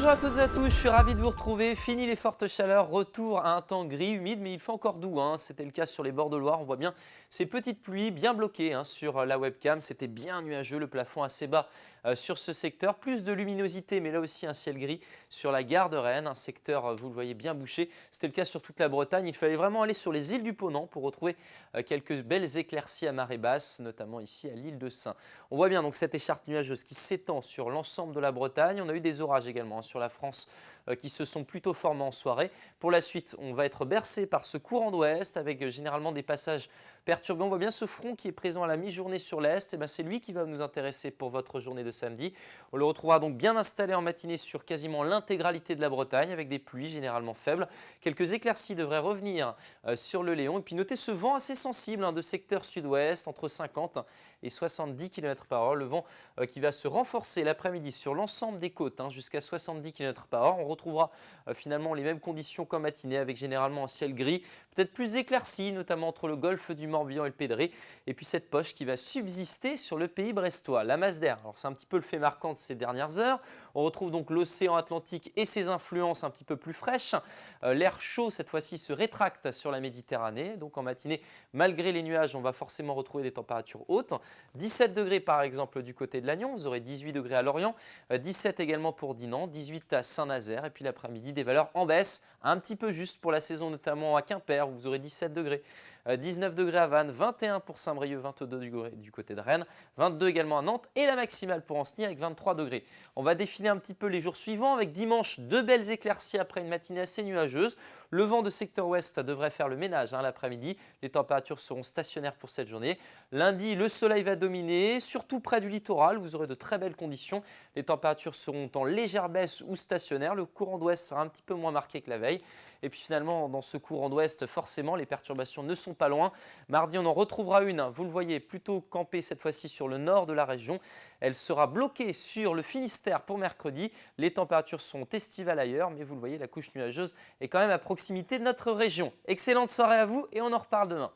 Bonjour à toutes et à tous, je suis ravi de vous retrouver. Fini les fortes chaleurs, retour à un temps gris, humide, mais il fait encore doux. C'était le cas sur les bords de Loire. On voit bien ces petites pluies bien bloquées sur la webcam. C'était bien nuageux, le plafond assez bas sur ce secteur. Plus de luminosité, mais là aussi un ciel gris sur la gare de Rennes. Un secteur, vous le voyez, bien bouché. C'était le cas sur toute la Bretagne. Il fallait vraiment aller sur les îles du Ponant pour retrouver quelques belles éclaircies à marée basse, notamment ici à l'île de Saint. On voit bien donc cette écharpe nuageuse qui s'étend sur l'ensemble de la Bretagne. On a eu des orages également sur la France qui se sont plutôt formés en soirée. Pour la suite, on va être bercé par ce courant d'ouest avec généralement des passages perturbés. On voit bien ce front qui est présent à la mi-journée sur l'est. C'est lui qui va nous intéresser pour votre journée de samedi. On le retrouvera donc bien installé en matinée sur quasiment l'intégralité de la Bretagne avec des pluies généralement faibles. Quelques éclaircies devraient revenir sur le Léon. Et puis notez ce vent assez sensible de secteur sud-ouest entre 50 et 70 km/h. Le vent qui va se renforcer l'après-midi sur l'ensemble des côtes jusqu'à 70 km/h. On retrouvera finalement les mêmes conditions qu'en matinée avec généralement un ciel gris, peut-être plus éclairci, notamment entre le golfe du Morbihan et le Pédré. Et puis cette poche qui va subsister sur le pays brestois, la masse d'air. Alors c'est un petit peu le fait marquant de ces dernières heures. On retrouve donc l'océan Atlantique et ses influences un petit peu plus fraîches. L'air chaud cette fois-ci se rétracte sur la Méditerranée. Donc en matinée, malgré les nuages, on va forcément retrouver des températures hautes. 17 degrés par exemple du côté de Lannion, vous aurez 18 degrés à Lorient, 17 également pour Dinan, 18 à Saint-Nazaire et puis l'après-midi des valeurs en baisse, un petit peu juste pour la saison notamment à Quimper où vous aurez 17 degrés. 19 degrés à Vannes, 21 pour Saint-Brieuc, 22 degrés du côté de Rennes, 22 également à Nantes et la maximale pour Ancenis avec 23 degrés. On va défiler un petit peu les jours suivants avec dimanche deux belles éclaircies après une matinée assez nuageuse. Le vent de secteur ouest devrait faire le ménage l'après-midi. Les températures seront stationnaires pour cette journée. Lundi, le soleil va dominer, surtout près du littoral. Vous aurez de très belles conditions. Les températures seront en légère baisse ou stationnaires. Le courant d'ouest sera un petit peu moins marqué que la veille. Et puis finalement, dans ce courant d'ouest, forcément, les perturbations ne sont pas loin. Mardi, on en retrouvera une, vous le voyez, plutôt campée cette fois-ci sur le nord de la région. Elle sera bloquée sur le Finistère pour mercredi. Les températures sont estivales ailleurs, mais vous le voyez, la couche nuageuse est quand même à proximité de notre région. Excellente soirée à vous et on en reparle demain.